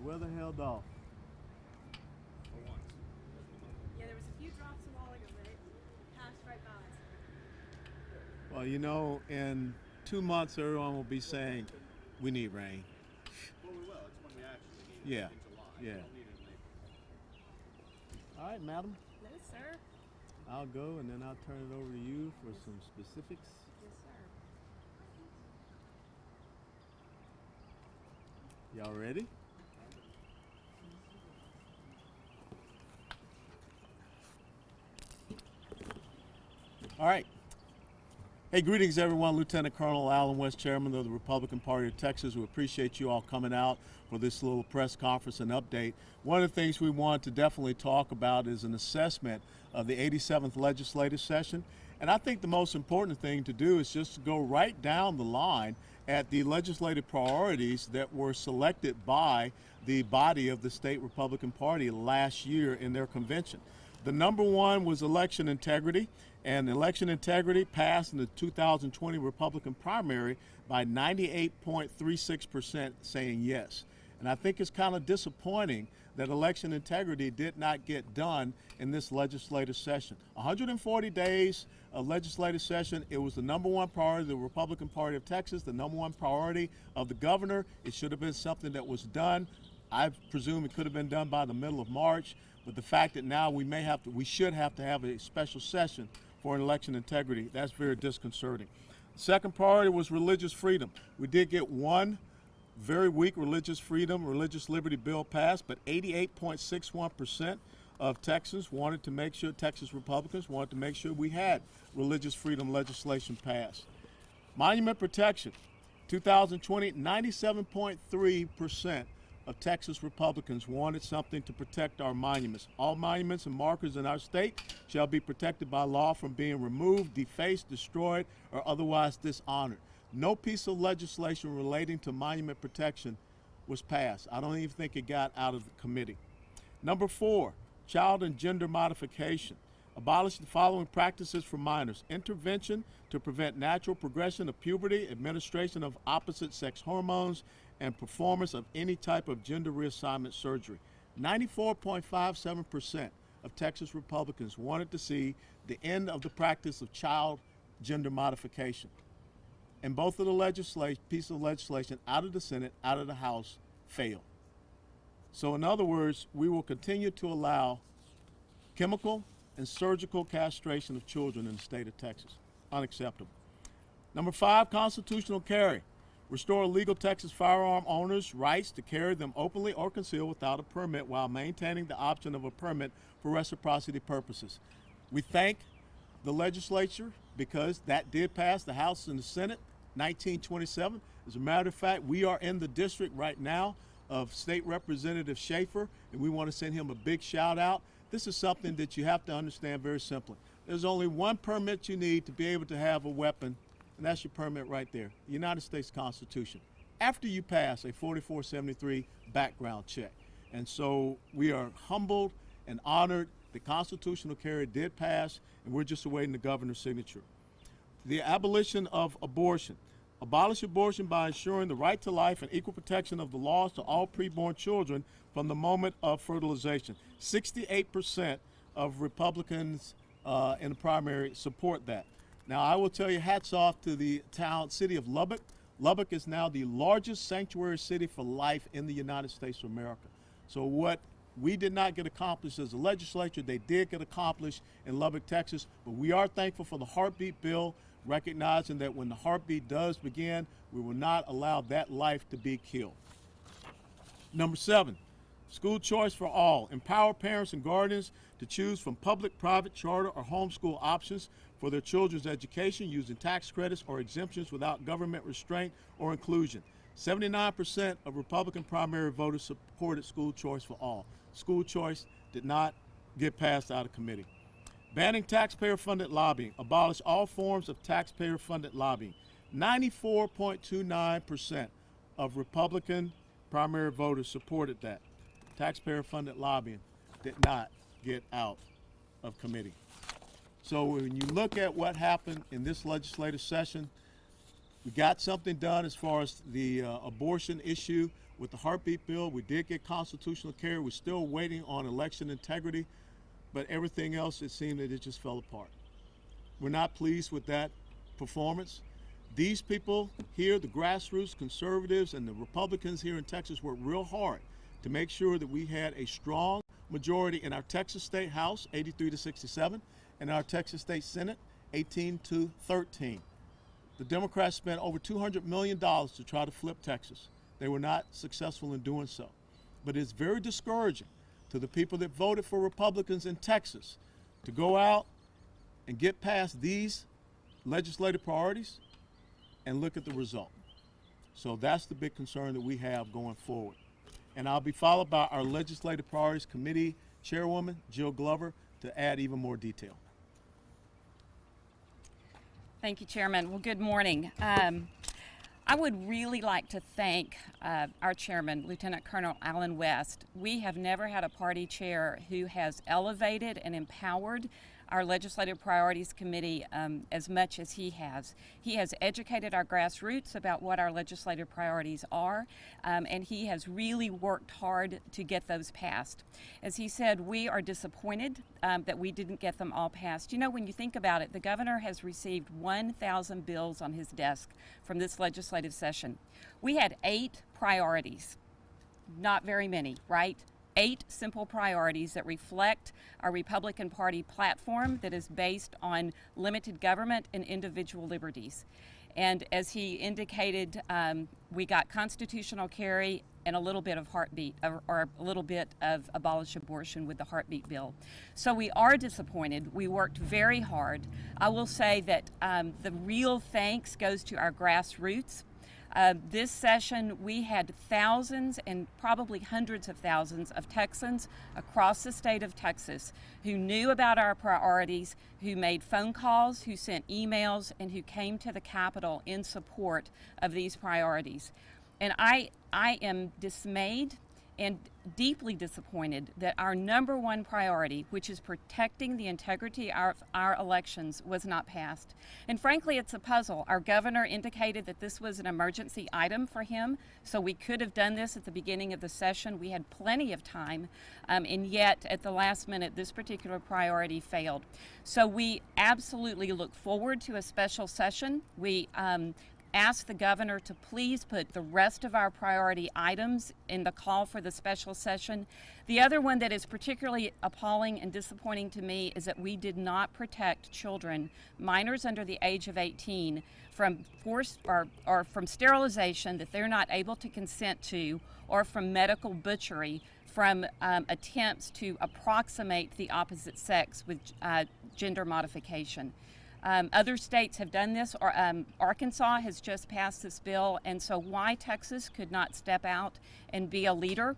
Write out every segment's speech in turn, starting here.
weather held off. For once. Yeah, there was a few drops a while ago, but it passed right by. Well, you know, in 2 months, everyone will be saying, we need rain. Well, we will. It's when we actually need it. Yeah. In July. Yeah. We don't need it in April. All right, madam. No, sir. I'll go and then I'll turn it over to you for some specifics. Yes, sir. Y'all ready? All right. Hey, greetings, everyone. Lieutenant Colonel Allen West, Chairman of the Republican Party of Texas. We appreciate you all coming out for this little press conference and update. One of the things we want to definitely talk about is an assessment of the 87th legislative session. And I think the most important thing to do is just to go right down the line at the legislative priorities that were selected by the body of the state Republican Party last year in their convention. The number one was election integrity, and election integrity passed in the 2020 Republican primary by 98.36% saying yes. And I think it's kind of disappointing that election integrity did not get done in this legislative session. 140 days of legislative session, it was the number one priority of the Republican Party of Texas, the number one priority of the governor. It should have been something that was done. I presume it could have been done by the middle of March, but the fact that now we should have to have a special session for an election integrity, that's very disconcerting. The second priority was religious freedom. We did get one very weak religious liberty bill passed, but 88.61% of Texans wanted to make sure, Texas Republicans wanted to make sure we had religious freedom legislation passed. Monument protection, 2020, 97.3% of Texas Republicans wanted something to protect our monuments. All monuments and markers in our state shall be protected by law from being removed, defaced, destroyed, or otherwise dishonored. No piece of legislation relating to monument protection was passed. I don't even think it got out of the committee. Number 4, child and gender modification. Abolish the following practices for minors: intervention to prevent natural progression of puberty, administration of opposite sex hormones, and performance of any type of gender reassignment surgery. 94.57% of Texas Republicans wanted to see the end of the practice of child gender modification. And both of the pieces of legislation out of the Senate, out of the House, failed. So in other words, we will continue to allow chemical and surgical castration of children in the state of Texas. Unacceptable. Number 5, constitutional carry. Restore legal Texas firearm owners' rights to carry them openly or concealed without a permit while maintaining the option of a permit for reciprocity purposes. We thank the legislature because that did pass the House and the Senate, 1927. As a matter of fact, we are in the district right now of State Representative Schaefer, and we want to send him a big shout out. This is something that you have to understand very simply. There's only one permit you need to be able to have a weapon, and that's your permit right there, the United States Constitution, after you pass a 4473 background check. And so we are humbled and honored. The constitutional carry did pass, and we're just awaiting the governor's signature. The abolition of abortion. Abolish abortion by ensuring the right to life and equal protection of the laws to all preborn children from the moment of fertilization. 68% of Republicans in the primary support that. Now, I will tell you, hats off to the city of Lubbock. Lubbock is now the largest sanctuary city for life in the United States of America. So what we did not get accomplished as a legislature, they did get accomplished in Lubbock, Texas. But we are thankful for the heartbeat bill, recognizing that when the heartbeat does begin, we will not allow that life to be killed. Number 7, school choice for all. Empower parents and guardians to choose from public, private, charter, or homeschool options for their children's education using tax credits or exemptions without government restraint or inclusion. 79% of Republican primary voters supported school choice for all. School choice did not get passed out of committee. Banning taxpayer-funded lobbying. Abolish all forms of taxpayer-funded lobbying. 94.29% of Republican primary voters supported that. Taxpayer-funded lobbying did not get out of committee. So when you look at what happened in this legislative session, we got something done as far as the abortion issue. with the heartbeat bill. We did get constitutional carry. We're still waiting on election integrity, but everything else, it seemed that it just fell apart. We're not pleased with that performance. These people here, the grassroots conservatives and the Republicans here in Texas, worked real hard to make sure that we had a strong majority in our Texas State House, 83 to 67, and our Texas State Senate, 18 to 13. The Democrats spent over $200 million to try to flip Texas. They were not successful in doing so. But it's very discouraging to the people that voted for Republicans in Texas to go out and get past these legislative priorities and look at the result. So that's the big concern that we have going forward. And I'll be followed by our Legislative Priorities Committee Chairwoman, Jill Glover, to add even more detail. Thank you, Chairman. Well, good morning. I would really like to thank our chairman, Lieutenant Colonel Allen West. We have never had a party chair who has elevated and empowered our Legislative Priorities Committee as much as he has. He has educated our grassroots about what our legislative priorities are, and he has really worked hard to get those passed. As he said, we are disappointed that we didn't get them all passed. You know, when you think about it, the governor has received 1,000 bills on his desk from this legislative session. We had 8 priorities, not very many, right? 8 simple priorities that reflect our Republican Party platform that is based on limited government and individual liberties. And as he indicated, we got constitutional carry and a little bit of heartbeat, or a little bit of abolish abortion with the heartbeat bill. So we are disappointed. We worked very hard. I will say that the real thanks goes to our grassroots. This session, we had thousands and probably hundreds of thousands of Texans across the state of Texas who knew about our priorities, who made phone calls, who sent emails, and who came to the Capitol in support of these priorities. And I am dismayed and deeply disappointed that our #1 priority, which is protecting the integrity of our elections, was not passed. And frankly, it's a puzzle. Our governor indicated that this was an emergency item for him, so we could have done this at the beginning of the session. We had plenty of time, and yet at the last minute, this particular priority failed. So we absolutely look forward to a special session. We ask the governor to please put the rest of our priority items in the call for the special session. The other one that is particularly appalling and disappointing to me is that we did not protect children, minors under the age of 18, from forced or from sterilization that they're not able to consent to, or from medical butchery, from attempts to approximate the opposite sex with gender modification. Other states have done this, or Arkansas has just passed this bill, and so why Texas could not step out and be a leader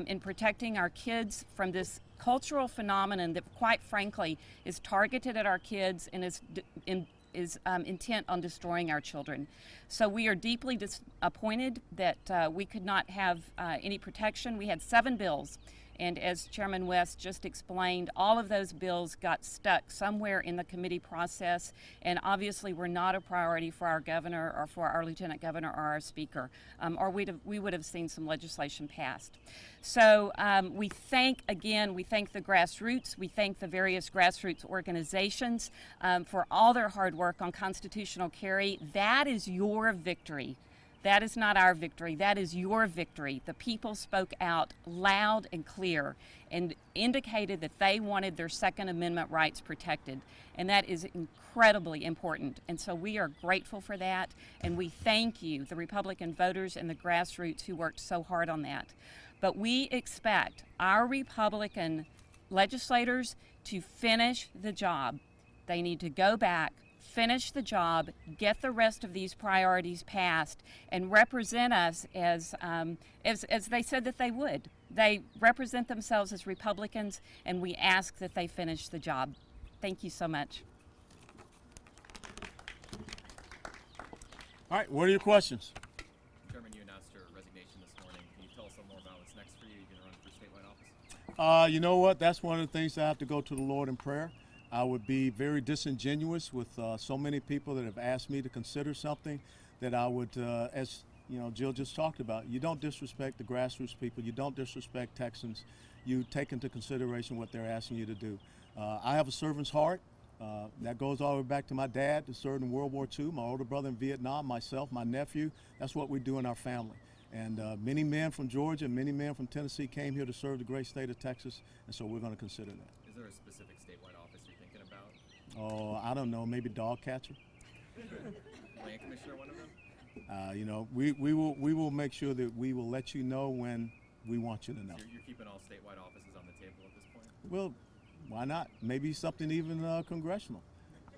in protecting our kids from this cultural phenomenon that, quite frankly, is targeted at our kids and is intent on destroying our children. So we are deeply disappointed that we could not have any protection. We had 7 bills. And as Chairman West just explained, all of those bills got stuck somewhere in the committee process, and obviously were not a priority for our governor or for our lieutenant governor or our speaker, or we would have seen some legislation passed. So we thank the grassroots, we thank the various grassroots organizations for all their hard work on constitutional carry. That is your victory. That is not our victory. That is your victory. The people spoke out loud and clear and indicated that they wanted their Second Amendment rights protected. And that is incredibly important. And so we are grateful for that. And we thank you, the Republican voters and the grassroots who worked so hard on that. But we expect our Republican legislators to finish the job. They need to go back, finish the job, get the rest of these priorities passed, and represent us as they said that they would. They represent themselves as Republicans, and we ask that they finish the job. Thank you so much. All right, what are your questions? Chairman, you announced your resignation this morning. Can you tell us a little more about what's next for you? You're going to run for statewide office? You know what? That's one of the things I have to go to the Lord in prayer. I would be very disingenuous with so many people that have asked me to consider something that I would, as Jill just talked about. You don't disrespect the grassroots people. You don't disrespect Texans. You take into consideration what they're asking you to do. I have a servant's heart. That goes all the way back to my dad, who served in World War II, my older brother in Vietnam, myself, my nephew. That's what we do in our family. And many men from Georgia, many men from Tennessee came here to serve the great state of Texas, and so we're going to consider that. Is there a specific statewide office you're thinking about? Oh, I don't know, maybe dog catcher. Land commissioner, one of them? We will make sure that we will let you know when we want you to know. So you're keeping all statewide offices on the table at this point? Well, why not? Maybe something even congressional,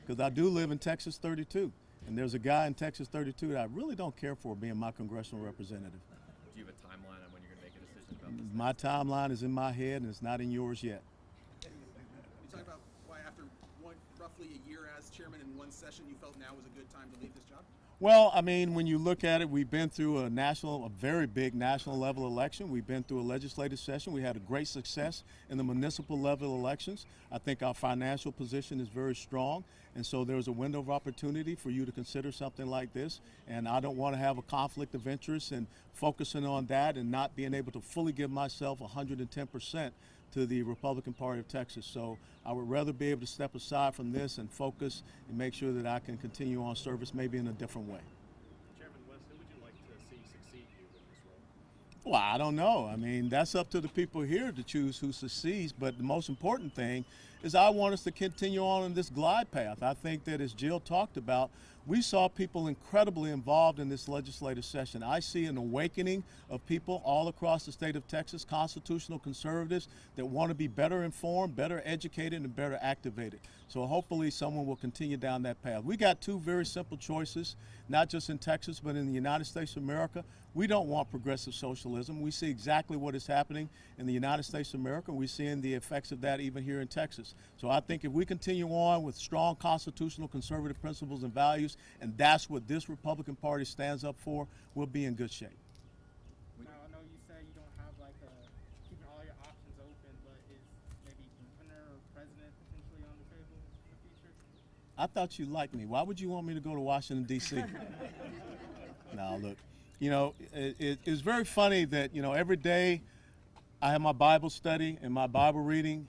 because I do live in Texas 32, and there's a guy in Texas 32 that I really don't care for being my congressional representative. Do you have a timeline on when you're going to make a decision about this? My timeline is in my head, and it's not in yours yet. You talk about why after roughly a year as chairman in one session, you felt now was a good time to leave this job? Well, I mean, when you look at it, we've been through a very big national level election. We've been through a legislative session. We had a great success in the municipal level elections. I think our financial position is very strong. And so there's a window of opportunity for you to consider something like this. And I don't want to have a conflict of interest and focusing on that and not being able to fully give myself 110% to the Republican Party of Texas. So I would rather be able to step aside from this and focus and make sure that I can continue on service maybe in a different way. Chairman West, who would you like to see succeed you in this role? Well, I don't know. I mean, that's up to the people here to choose who succeeds. But the most important thing is I want us to continue on in this glide path. I think that, as Jill talked about, we saw people incredibly involved in this legislative session. I see an awakening of people all across the state of Texas, constitutional conservatives that want to be better informed, better educated, and better activated. So hopefully someone will continue down that path. We got two very simple choices, not just in Texas, but in the United States of America. We don't want progressive socialism. We see exactly what is happening in the United States of America. We're seeing the effects of that even here in Texas. So I think if we continue on with strong constitutional conservative principles and values, and that's what this Republican Party stands up for, we'll be in good shape. Now, I know you say you don't have keeping all your options open, but is maybe governor or president potentially on the table in the future? I thought you liked me. Why would you want me to go to Washington, D.C.? No, look, it's very funny that, every day I have my Bible study and my Bible reading,